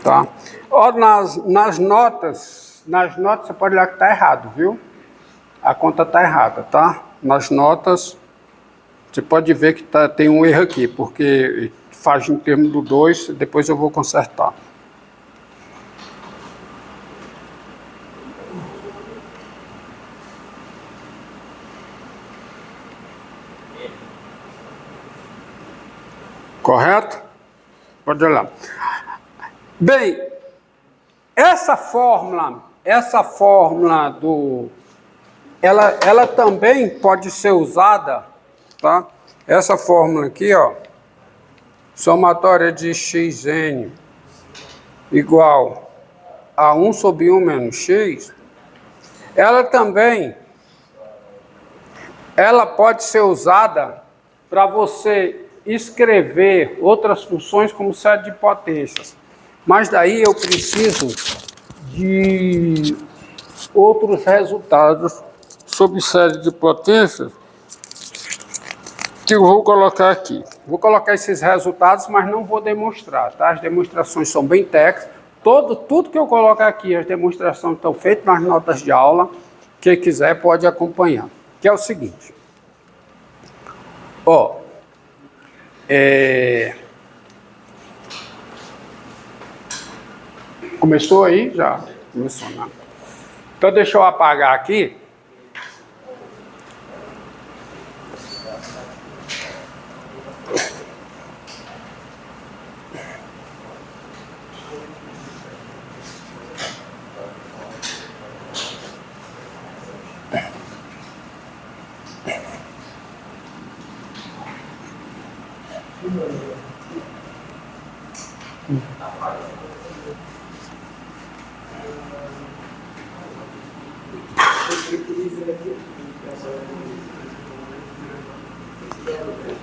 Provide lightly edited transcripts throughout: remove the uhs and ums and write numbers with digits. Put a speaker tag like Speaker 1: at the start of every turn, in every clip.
Speaker 1: Tá? Ó, nas notas você pode olhar que está errado, viu? A conta está errada, tá? Nas notas você pode ver que tem um erro aqui, porque faz em termos do 2, depois eu vou consertar. Correto? Pode olhar. Bem, essa fórmula ela também pode ser usada, tá? Essa fórmula aqui, ó, somatória de xn igual a 1 sobre 1 menos x, ela pode ser usada para você escrever outras funções como série de potências. Mas daí eu preciso de outros resultados sobre série de potências que eu vou colocar aqui. Vou colocar esses resultados, mas não vou demonstrar, tá? As demonstrações são bem técnicas. Tudo que eu coloco aqui, as demonstrações estão feitas nas notas de aula. Quem quiser pode acompanhar. Que é o seguinte. Ó. Começou aí? Já começou, né? Então deixa eu apagar aqui.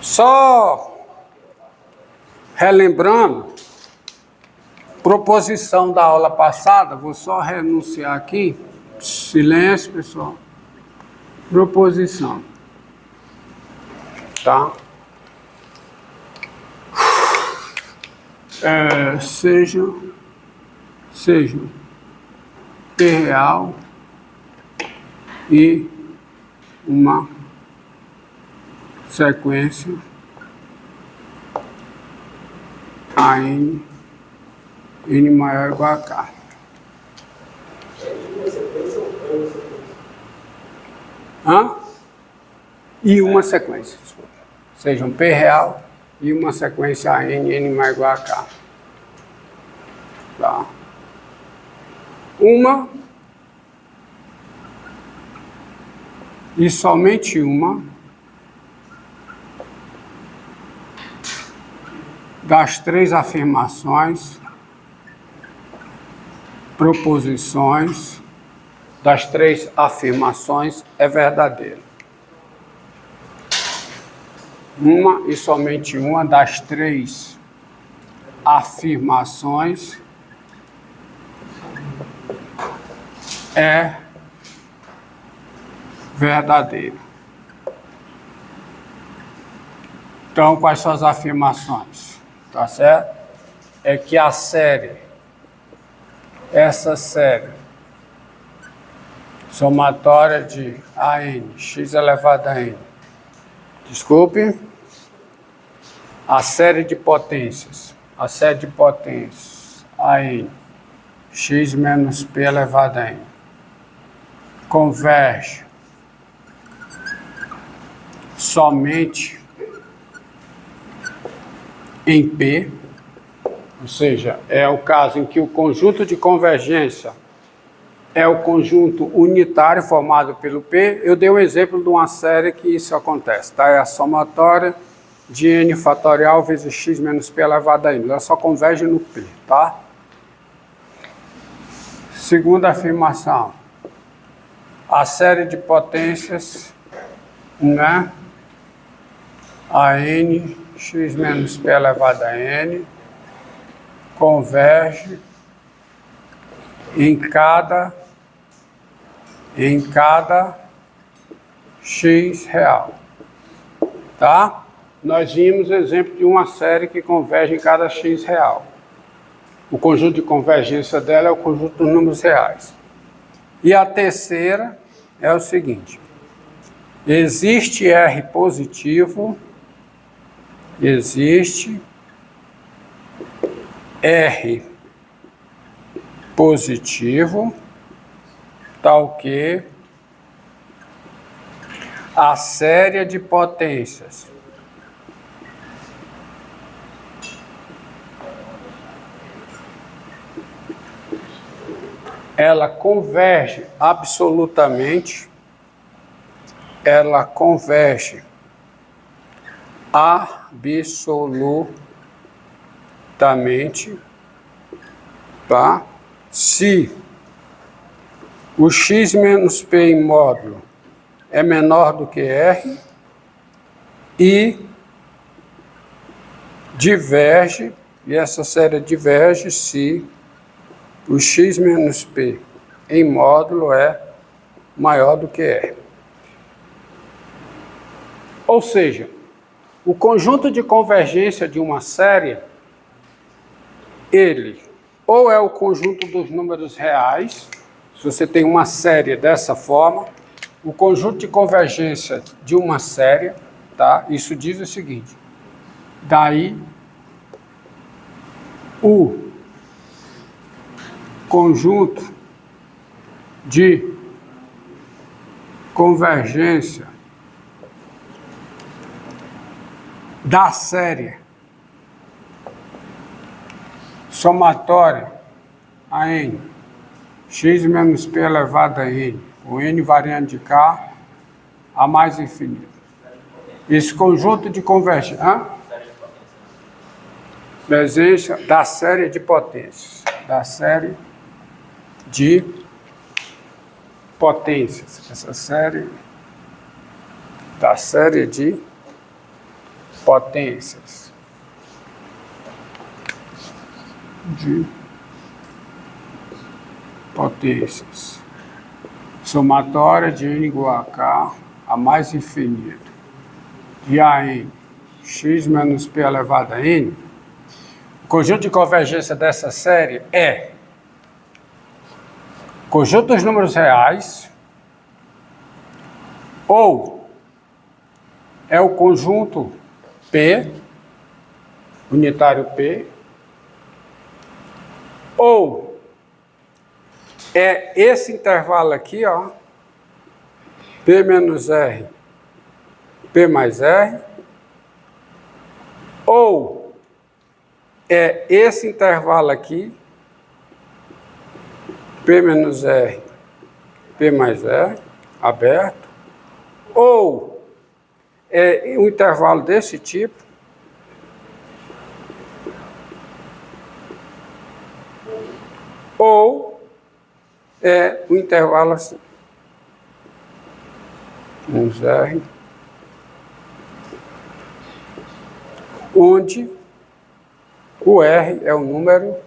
Speaker 1: Só relembrando, proposição da aula passada, vou só renunciar aqui. Silêncio, pessoal. Proposição. Tá? Sejam P real e uma sequência a n maior ou igual a k. E uma sequência, desculpa. Sejam P real e uma sequência a n maior ou igual a k. Tá? Uma e somente uma das 3 afirmações, proposições, das 3 afirmações é verdadeira. Uma e somente uma das 3 afirmações é verdadeira. Então, quais são as afirmações? Tá certo? É que a série, essa série, somatória de AN, x elevado a n, desculpe, a série de potências AN, x menos p elevado a n, converge somente em P, ou seja, é o caso em que o conjunto de convergência é o conjunto unitário formado pelo P. Eu dei um exemplo de uma série que isso acontece, tá? É a somatória de n fatorial vezes x menos p elevado a n. Ela só converge no P, tá? Segunda afirmação. A série de potências né? A n, x menos p elevado a n, converge em cada x real, tá? Nós vimos exemplo de uma série que converge em cada x real. O conjunto de convergência dela é o conjunto dos números reais. E a terceira é o seguinte: existe R positivo, tal que a série de potências ela converge absolutamente, tá? Se o x menos p em módulo é menor do que R e diverge, e essa série diverge se o x menos p em módulo é maior do que R. Ou seja, o conjunto de convergência de uma série, ele ou é o conjunto dos números reais, se você tem uma série dessa forma, o conjunto de convergência de uma série, tá? Isso diz o seguinte: daí o conjunto de convergência da série somatória a n, x menos p elevado a n, o n variando de k a mais infinito. Esse conjunto de convergência da série de potências, essa série da série de potências somatória de n igual a k a mais infinito de an x menos p elevado a n. O conjunto de convergência dessa série é conjunto dos números reais, ou é o conjunto P, unitário P, ou é esse intervalo aqui, ó, P menos R, P mais R, ou é esse intervalo aqui, P menos R, P mais R, aberto, ou é um intervalo desse tipo, ou é um intervalo assim, menos R, onde o R é um número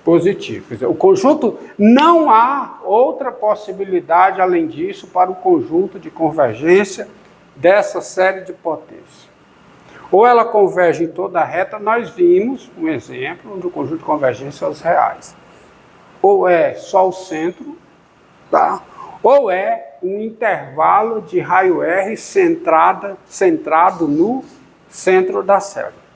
Speaker 1: positivo. Quer dizer, o conjunto, não há outra possibilidade além disso para o conjunto de convergência dessa série de potências. Ou ela converge em toda a reta, nós vimos um exemplo onde o conjunto de convergência é os reais. Ou é só o centro, tá? Ou é um intervalo de raio R centrado no centro da série.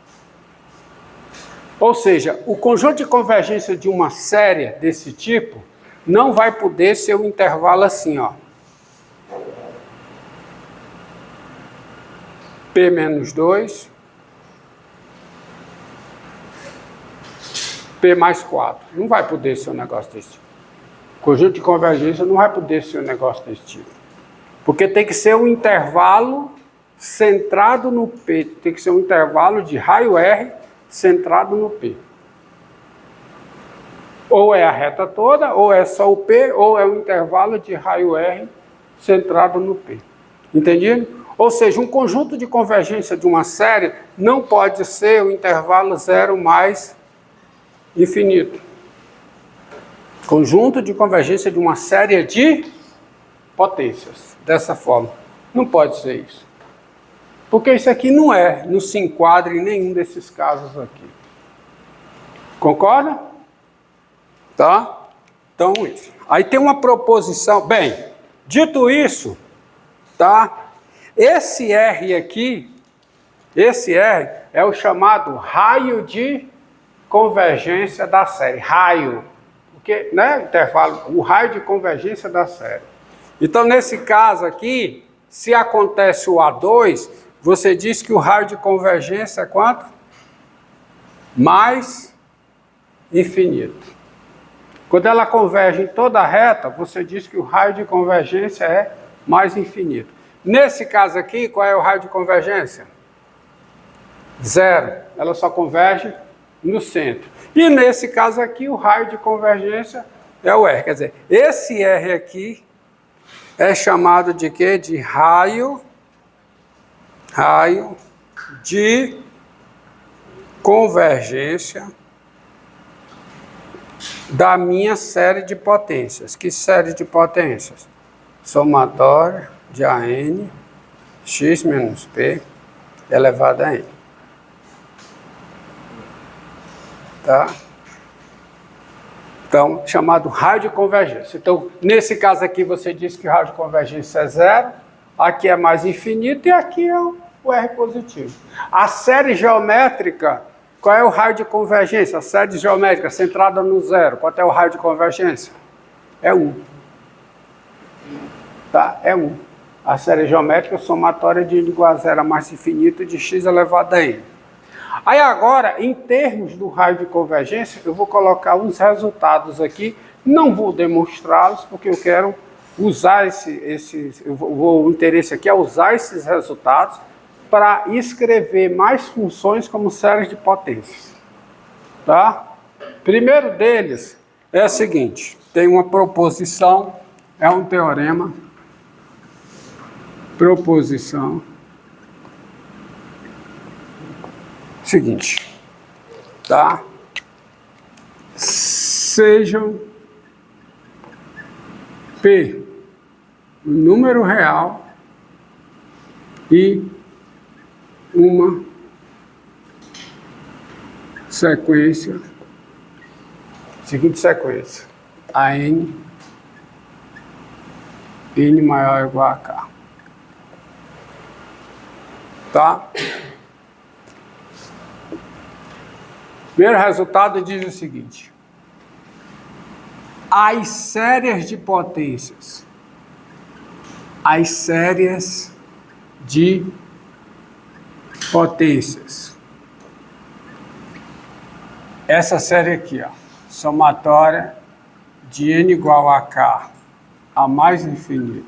Speaker 1: Ou seja, o conjunto de convergência de uma série desse tipo não vai poder ser um intervalo assim, ó. P menos 2, P mais 4. Não vai poder ser um negócio desse tipo. O conjunto de convergência não vai poder ser um negócio desse tipo. Porque tem que ser um intervalo centrado no P. Tem que ser um intervalo de raio R centrado no P. Ou é a reta toda, ou é só o P, ou é um intervalo de raio R centrado no P. Entendido? Ou seja, um conjunto de convergência de uma série não pode ser o intervalo zero mais infinito. Conjunto de convergência de uma série de potências, dessa forma. Não pode ser isso. Porque isso aqui não se enquadra em nenhum desses casos aqui. Concorda? Tá? Então, isso. Aí tem uma proposição. Bem, dito isso, tá? Esse R aqui, esse R é o chamado raio de convergência da série. Raio. Porque, né, intervalo, o raio de convergência da série. Então, nesse caso aqui, se acontece o A2, você diz que o raio de convergência é quanto? Mais infinito. Quando ela converge em toda a reta, você diz que o raio de convergência é mais infinito. Nesse caso aqui, qual é o raio de convergência? Zero. Ela só converge no centro. E nesse caso aqui, o raio de convergência é o R. Quer dizer, esse R aqui é chamado de quê? De raio de convergência da minha série de potências. Que série de potências? Somatória de AN, x menos P, elevado a N. Tá? Então, chamado raio de convergência. Então, nesse caso aqui, você diz que o raio de convergência é zero, aqui é mais infinito e aqui é o R positivo. A série geométrica, qual é o raio de convergência? A série geométrica centrada no zero, qual é o raio de convergência? É 1. Tá? É 1. A série geométrica somatória de n igual a zero a mais infinito de x elevado a n. Aí agora, em termos do raio de convergência, eu vou colocar uns resultados aqui, não vou demonstrá-los, porque eu quero usar o interesse aqui é usar esses resultados para escrever mais funções como séries de potências. Tá? Primeiro deles é o seguinte, tem uma proposição, é um teorema, proposição, seguinte, tá? Sejam P um número real e uma sequência, seguinte sequência, a n maior ou igual a k. Tá? Primeiro resultado diz o seguinte: as séries de potências, essa série aqui, ó, somatória de n igual a k a mais infinito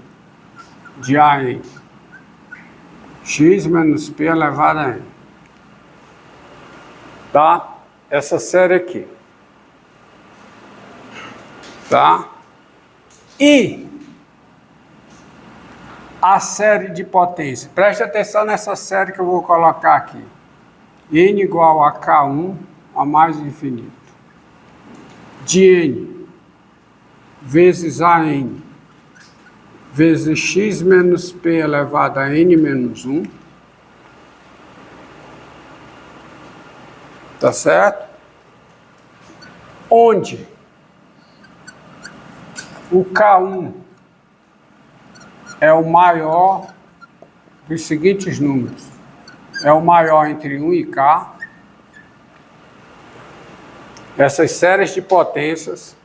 Speaker 1: de a n x menos p elevado a n. Tá? Essa série aqui. Tá? E a série de potência. Preste atenção nessa série que eu vou colocar aqui. N igual a K1 a mais infinito. De N vezes AN vezes x menos P elevado a N menos 1. Tá certo? Onde o K1 é o maior dos seguintes números. É o maior entre 1 e K. Essas séries de potências,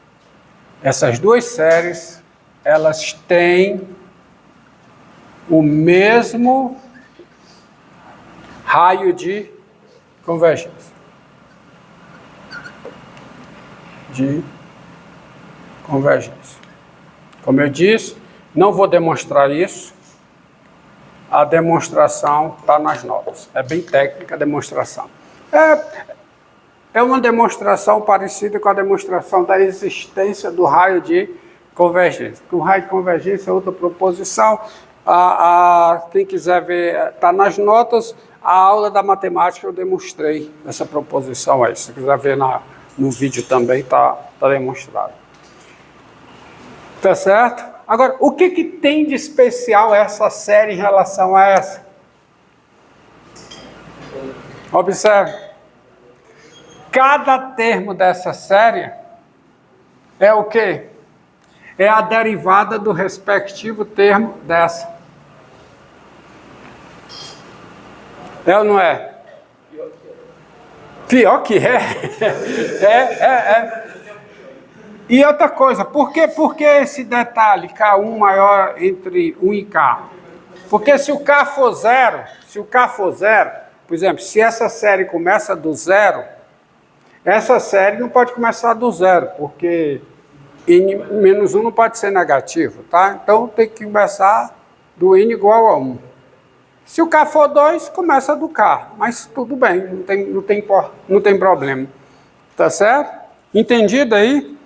Speaker 1: essas duas séries, elas têm o mesmo raio de convergência. Como eu disse, não vou demonstrar isso. A demonstração está nas notas. É bem técnica a demonstração. É uma demonstração parecida com a demonstração da existência do raio de convergência. O raio de convergência é outra proposição. Quem quiser ver, está nas notas, a aula da matemática eu demonstrei essa proposição aí. Se quiser ver no vídeo também, está demonstrado. Tá certo? Agora, o que tem de especial essa série em relação a essa? Observe. Cada termo dessa série é o quê? É a derivada do respectivo termo dessa. É ou não é? Pior que é. E outra coisa, por que esse detalhe, K1 maior entre 1 e K? Porque se o K for zero, por exemplo, se essa série começa do zero, essa série não pode começar do zero, porque n-1 não pode ser negativo, tá? Então tem que começar do n igual a 1. Se o K for 2, começa do K, mas tudo bem, não tem problema. Tá certo? Entendido aí?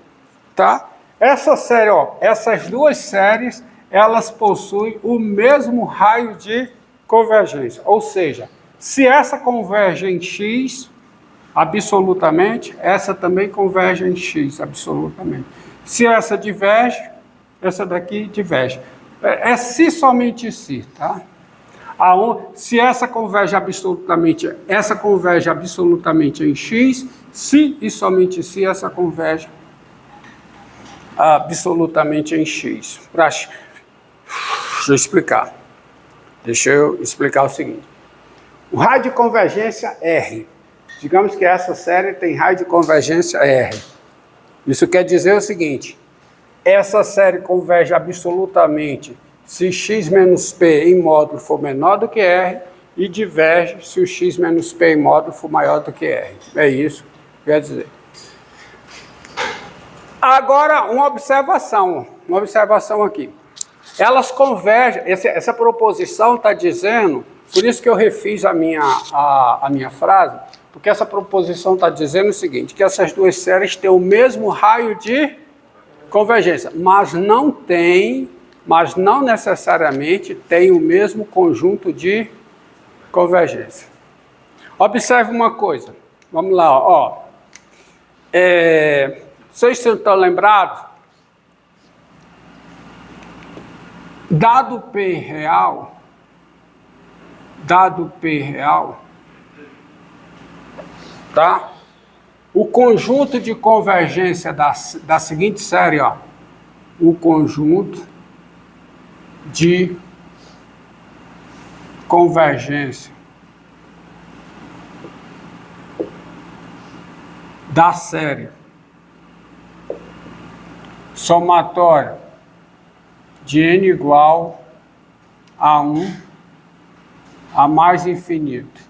Speaker 1: Tá? Essa série, essas duas séries, elas possuem o mesmo raio de convergência. Ou seja, se essa converge em X, absolutamente, essa também converge em X, absolutamente. Se essa diverge, essa daqui diverge. É se somente se, tá? Se essa converge absolutamente em X, se e somente se essa converge absolutamente em X. Deixa eu explicar o seguinte. O raio de convergência R. Digamos que essa série tem raio de convergência R. Isso quer dizer o seguinte. Essa série converge absolutamente se x menos p em módulo for menor do que R e diverge se o x menos p em módulo for maior do que R. É isso que quer dizer. Agora, uma observação aqui. Elas convergem, essa proposição está dizendo, por isso que eu refiz a minha frase, porque essa proposição está dizendo o seguinte, que essas duas séries têm o mesmo raio de convergência, mas não necessariamente tem o mesmo conjunto de convergência. Observe uma coisa, vamos lá, vocês estão lembrados? Dado P real, tá? O conjunto de convergência da seguinte série, o conjunto de convergência da série somatória de n igual a 1 a mais infinito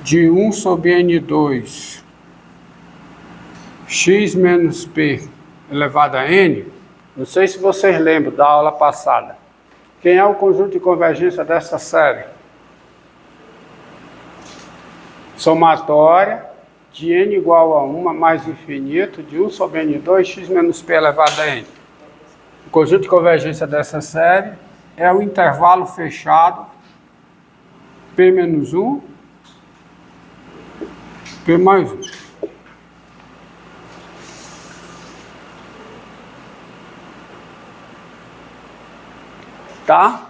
Speaker 1: de 1 sobre n2 x menos p elevado a n. Não sei se vocês lembram da aula passada. Quem é o conjunto de convergência dessa série? Somatória de n igual a 1 a mais infinito de 1 sobre n2 x menos p elevado a n. O conjunto de convergência dessa série é o intervalo fechado P menos 1, P mais 1. Tá?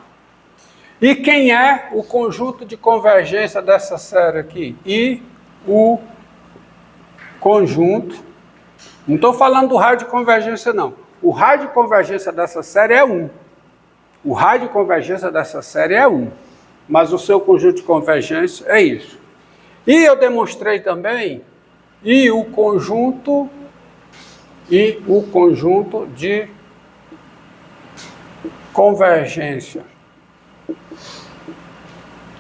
Speaker 1: E quem é o conjunto de convergência dessa série aqui? E o conjunto, não estou falando do raio de convergência não, o raio de convergência dessa série é 1. O raio de convergência dessa série é 1, mas o seu conjunto de convergência é isso. E eu demonstrei também o conjunto de convergência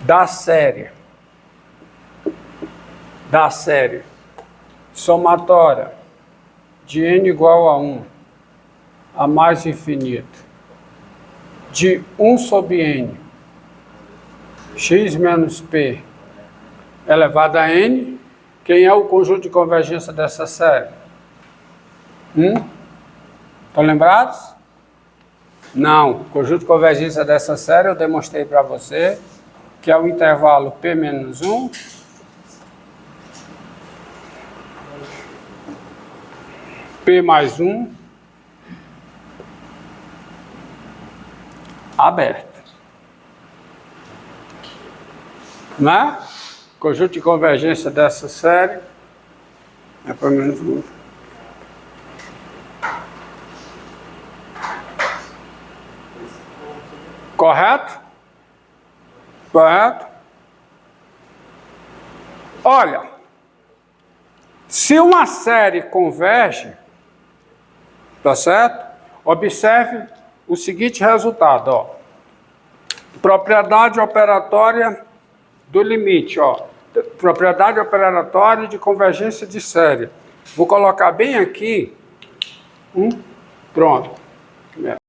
Speaker 1: da série somatória de n igual a 1 a mais infinito de 1 sobre n x menos p elevado a n. Quem é o conjunto de convergência dessa série? Estão lembrados? Não, o conjunto de convergência dessa série eu demonstrei para você, que é o intervalo P menos 1, P mais 1, aberto. Né? Conjunto de convergência dessa série é P menos 1. Correto? Correto? Olha, se uma série converge, tá certo? Observe o seguinte resultado, ó. Propriedade operatória do limite, ó. Propriedade operatória de convergência de série. Vou colocar bem aqui. Pronto.